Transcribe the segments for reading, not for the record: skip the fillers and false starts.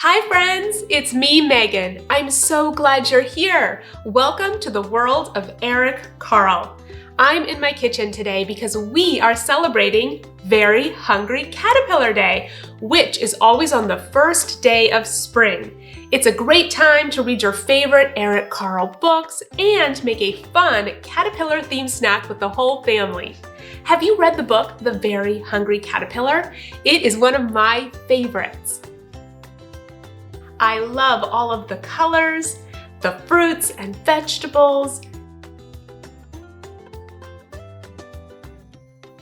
Hi friends, it's me, Megan. I'm so glad you're here. Welcome to the world of Eric Carle. I'm in my kitchen today because we are celebrating Very Hungry Caterpillar Day, which is always on the first day of spring. It's a great time to read your favorite Eric Carle books and make a fun caterpillar-themed snack with the whole family. Have you read the book, The Very Hungry Caterpillar? It is one of my favorites. I love all of the colors, the fruits and vegetables,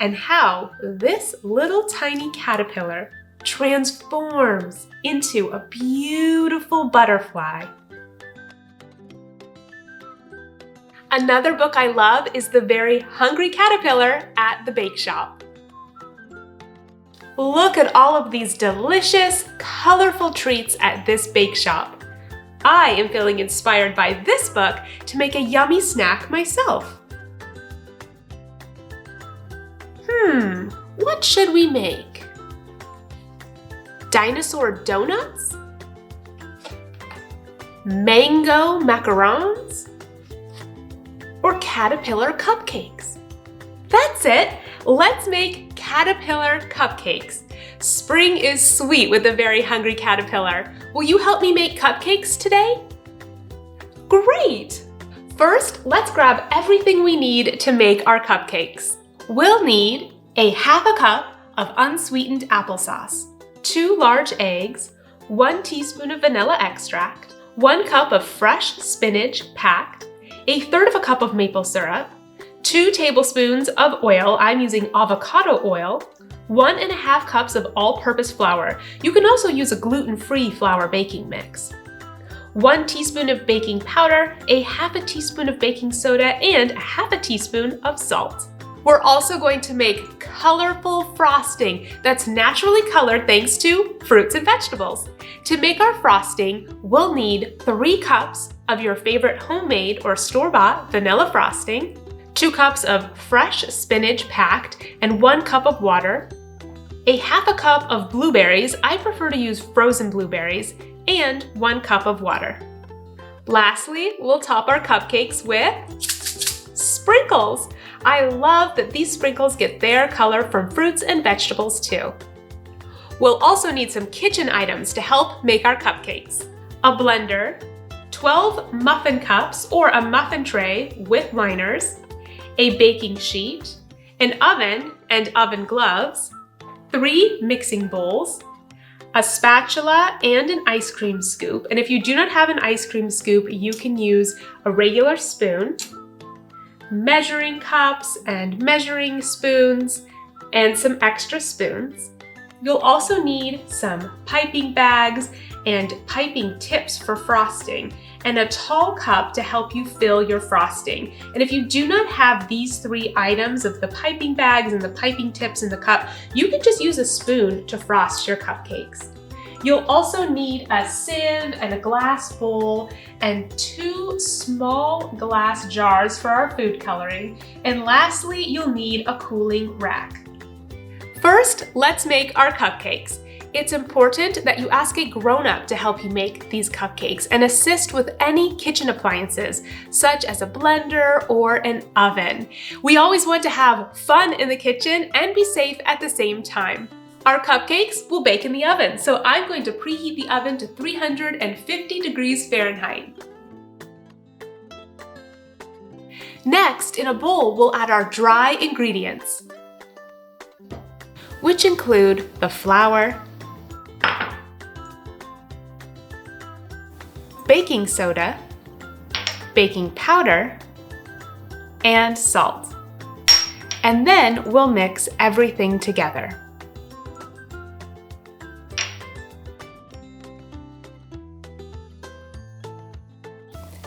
and how this little tiny caterpillar transforms into a beautiful butterfly. Another book I love is The Very Hungry Caterpillar at the Bakeshop. Look at all of these delicious, colorful treats at this bake shop. I am feeling inspired by this book to make a yummy snack myself. What should we make? Dinosaur donuts? Mango macarons? Or caterpillar cupcakes? That's it! Let's make caterpillar cupcakes. Spring is sweet with a very hungry caterpillar. Will you help me make cupcakes today? Great! First, let's grab everything we need to make our cupcakes. We'll need a half a cup of unsweetened applesauce, 2 large eggs, 1 teaspoon of vanilla extract, 1 cup of fresh spinach packed, 1/3 cup of maple syrup, 2 tablespoons of oil, I'm using avocado oil, 1½ cups of all-purpose flour. You can also use a gluten-free flour baking mix. 1 teaspoon of baking powder, 1/2 teaspoon of baking soda, and 1/2 teaspoon of salt. We're also going to make colorful frosting that's naturally colored thanks to fruits and vegetables. To make our frosting, we'll need 3 cups of your favorite homemade or store-bought vanilla frosting, 2 cups of fresh spinach packed, and 1 cup of water, 1/2 cup of blueberries, I prefer to use frozen blueberries, and 1 cup of water. Lastly, we'll top our cupcakes with sprinkles. I love that these sprinkles get their color from fruits and vegetables too. We'll also need some kitchen items to help make our cupcakes. A blender, 12 muffin cups or a muffin tray with liners, a baking sheet, an oven and oven gloves, 3 mixing bowls, a spatula and an ice cream scoop. And if you do not have an ice cream scoop, you can use a regular spoon, measuring cups and measuring spoons, and some extra spoons. You'll also need some piping bags and piping tips for frosting, and a tall cup to help you fill your frosting. And if you do not have these 3 items of the piping bags and the piping tips and the cup, you can just use a spoon to frost your cupcakes. You'll also need a sieve and a glass bowl and 2 small glass jars for our food coloring. And lastly, you'll need a cooling rack. First, let's make our cupcakes. It's important that you ask a grown-up to help you make these cupcakes and assist with any kitchen appliances, such as a blender or an oven. We always want to have fun in the kitchen and be safe at the same time. Our cupcakes will bake in the oven, so I'm going to preheat the oven to 350 degrees Fahrenheit. Next, in a bowl, we'll add our dry ingredients, which include the flour, baking soda, baking powder, and salt. And then we'll mix everything together.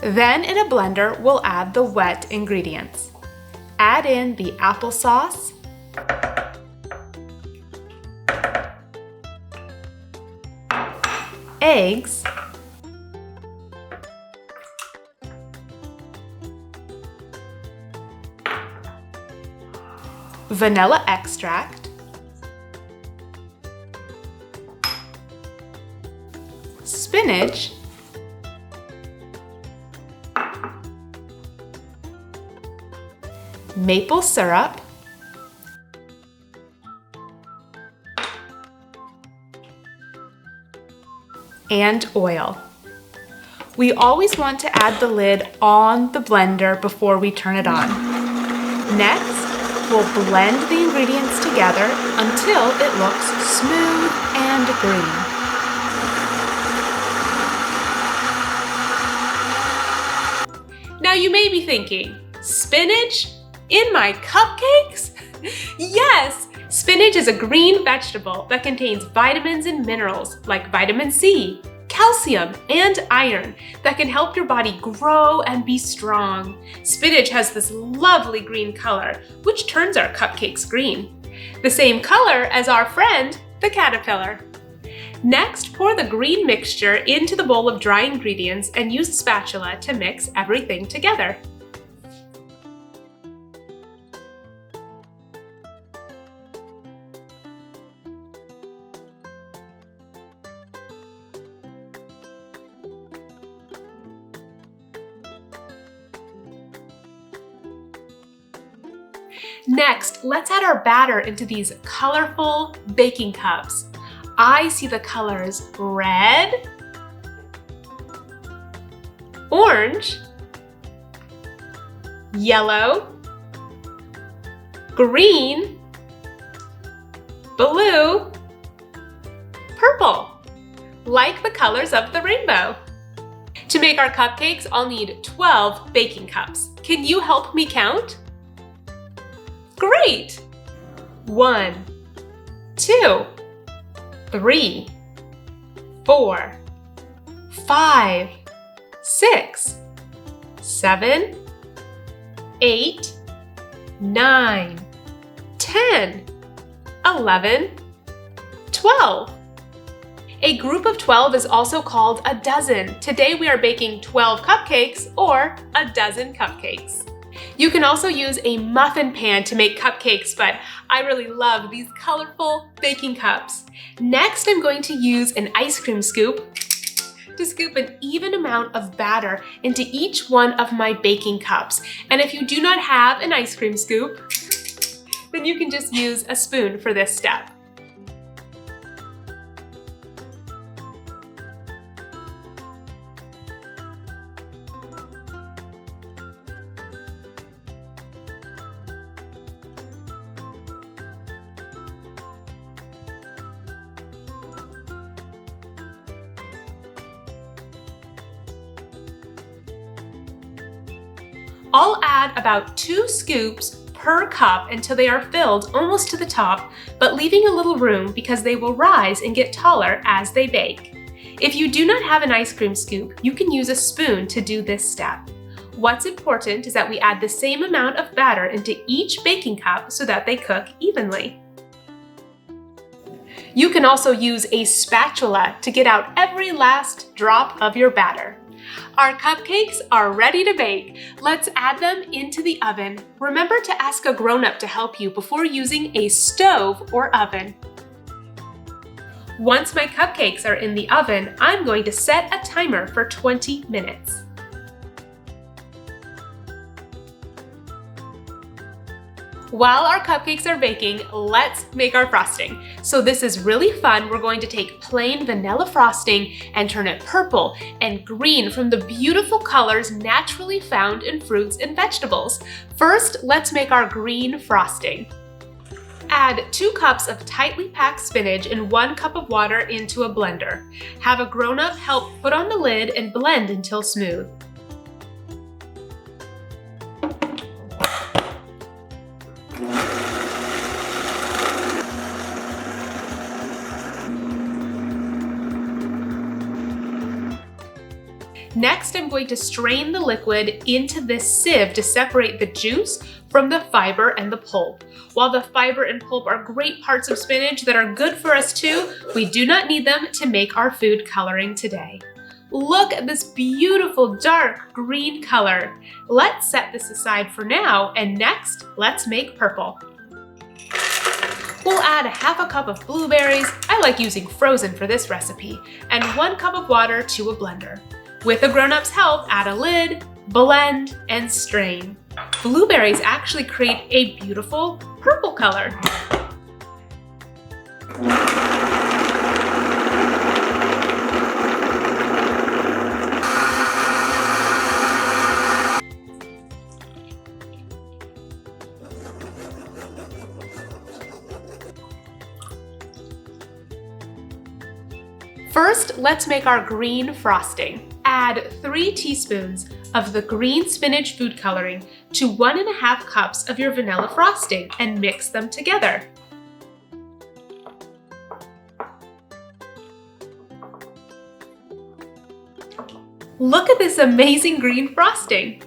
Then in a blender, we'll add the wet ingredients. Add in the applesauce, eggs, vanilla extract, spinach, maple syrup, and oil. We always want to add the lid on the blender before we turn it on. Next, we'll blend the ingredients together until it looks smooth and green. Now you may be thinking, spinach in my cupcakes? Yes! Spinach is a green vegetable that contains vitamins and minerals like vitamin C, calcium, and iron that can help your body grow and be strong. Spinach has this lovely green color, which turns our cupcakes green. The same color as our friend, the caterpillar. Next, pour the green mixture into the bowl of dry ingredients and use a spatula to mix everything together. Next, let's add our batter into these colorful baking cups. I see the colors red, orange, yellow, green, blue, purple, like the colors of the rainbow. To make our cupcakes, I'll need 12 baking cups. Can you help me count? Great! 1, 2, 3, 4, 5, 6, 7, 8, 9, 10, 11, 12. A group of 12 is also called a dozen. Today we are baking 12 cupcakes or a dozen cupcakes. You can also use a muffin pan to make cupcakes, but I really love these colorful baking cups. Next, I'm going to use an ice cream scoop to scoop an even amount of batter into each one of my baking cups. And if you do not have an ice cream scoop, then you can just use a spoon for this step. I'll add about 2 scoops per cup until they are filled almost to the top, but leaving a little room because they will rise and get taller as they bake. If you do not have an ice cream scoop, you can use a spoon to do this step. What's important is that we add the same amount of batter into each baking cup so that they cook evenly. You can also use a spatula to get out every last drop of your batter. Our cupcakes are ready to bake. Let's add them into the oven. Remember to ask a grown-up to help you before using a stove or oven. Once my cupcakes are in the oven, I'm going to set a timer for 20 minutes. While our cupcakes are baking, let's make our frosting. So this is really fun. We're going to take plain vanilla frosting and turn it purple and green from the beautiful colors naturally found in fruits and vegetables. First, let's make our green frosting. Add 2 cups of tightly packed spinach and 1 cup of water into a blender. Have a grown-up help put on the lid and blend until smooth. Next, I'm going to strain the liquid into this sieve to separate the juice from the fiber and the pulp. While the fiber and pulp are great parts of spinach that are good for us too, we do not need them to make our food coloring today. Look at this beautiful dark green color. Let's set this aside for now, and next, let's make purple. We'll add a half a cup of blueberries, I like using frozen for this recipe, and 1 cup of water to a blender. With a grown-up's help, add a lid, blend, and strain. Blueberries actually create a beautiful purple color. First, let's make our green frosting. Add 3 teaspoons of the green spinach food coloring to 1½ cups of your vanilla frosting and mix them together. Look at this amazing green frosting!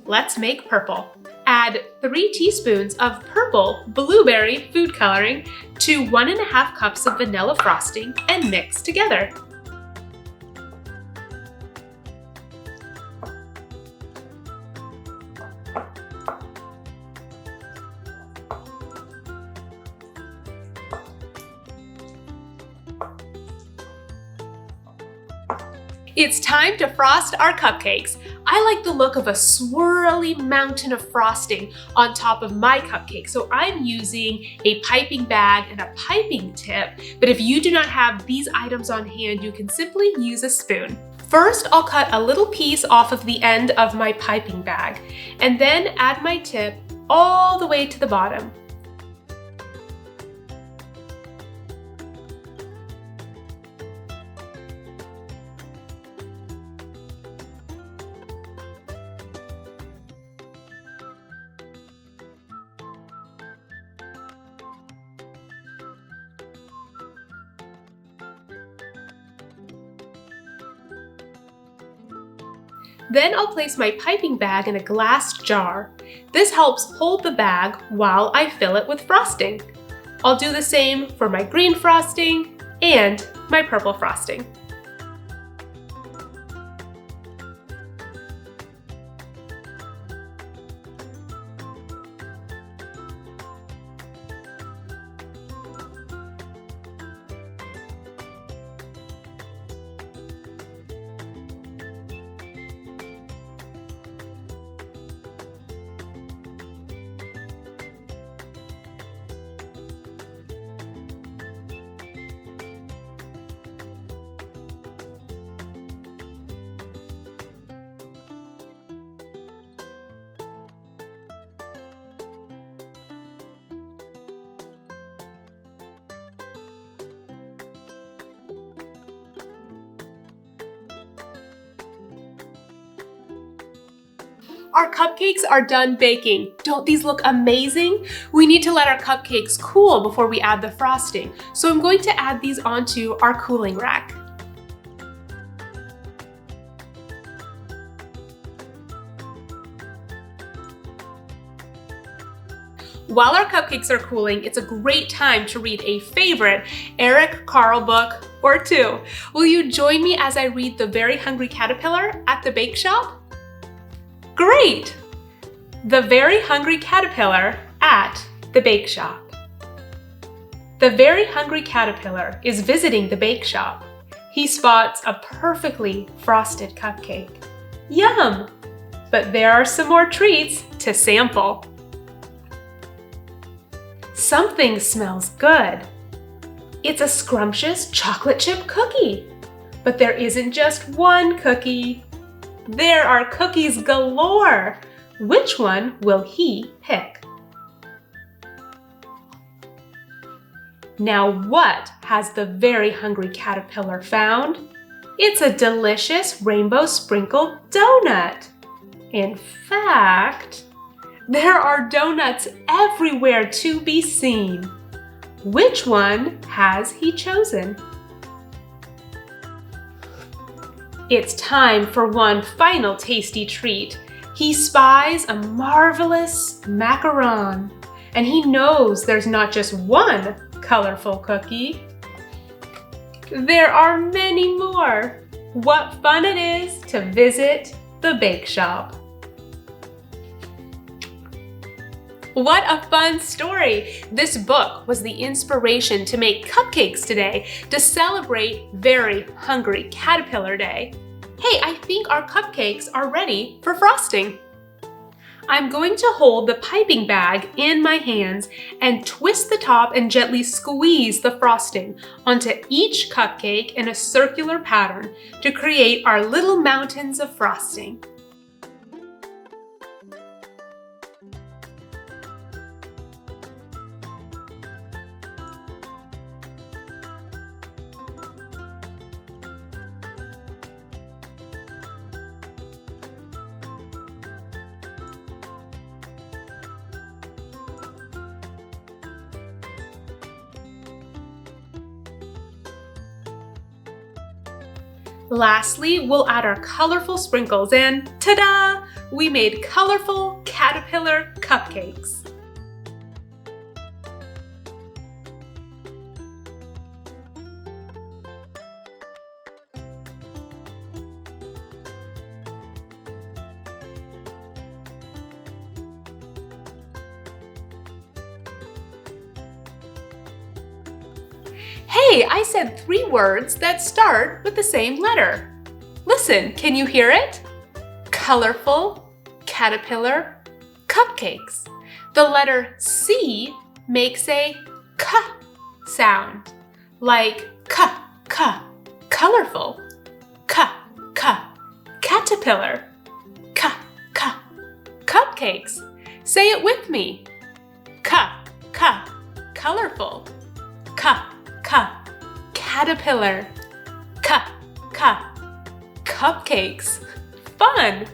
Let's make purple. Add 3 teaspoons of purple blueberry food coloring to 1½ cups of vanilla frosting and mix together. It's time to frost our cupcakes. I like the look of a swirly mountain of frosting on top of my cupcake, so I'm using a piping bag and a piping tip, but if you do not have these items on hand, you can simply use a spoon. First, I'll cut a little piece off of the end of my piping bag, and then add my tip all the way to the bottom. Then I'll place my piping bag in a glass jar. This helps hold the bag while I fill it with frosting. I'll do the same for my green frosting and my purple frosting. Our cupcakes are done baking. Don't these look amazing? We need to let our cupcakes cool before we add the frosting. So I'm going to add these onto our cooling rack. While our cupcakes are cooling, it's a great time to read a favorite Eric Carle book or 2. Will you join me as I read The Very Hungry Caterpillar at the Bakeshop? Great! The Very Hungry Caterpillar at the Bakeshop. The very hungry caterpillar is visiting the bakeshop. He spots a perfectly frosted cupcake. Yum! But there are some more treats to sample. Something smells good. It's a scrumptious chocolate chip cookie. But there isn't just one cookie. There are cookies galore. Which one will he pick? Now what has the very hungry caterpillar found? It's a delicious rainbow sprinkled donut. In fact, there are donuts everywhere to be seen. Which one has he chosen? It's time for one final tasty treat. He spies a marvelous macaron, and he knows there's not just one colorful cookie. There are many more. What fun it is to visit the Bakeshop. What a fun story! This book was the inspiration to make cupcakes today to celebrate Very Hungry Caterpillar Day. Hey, I think our cupcakes are ready for frosting. I'm going to hold the piping bag in my hands and twist the top and gently squeeze the frosting onto each cupcake in a circular pattern to create our little mountains of frosting. Lastly, we'll add our colorful sprinkles and ta-da! We made colorful caterpillar cupcakes. Hey, I said 3 words that start with the same letter. Listen, can you hear it? Colorful, caterpillar, cupcakes. The letter C makes a K sound, like K, colorful, K, caterpillar, K, cupcakes. Say it with me. K, colorful, K, caterpillar, K, cupcakes. Fun!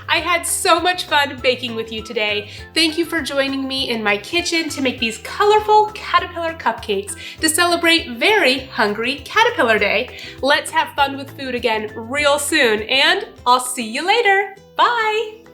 I had so much fun baking with you today. Thank you for joining me in my kitchen to make these colorful caterpillar cupcakes to celebrate Very Hungry Caterpillar Day. Let's have fun with food again real soon, and I'll see you later. Bye!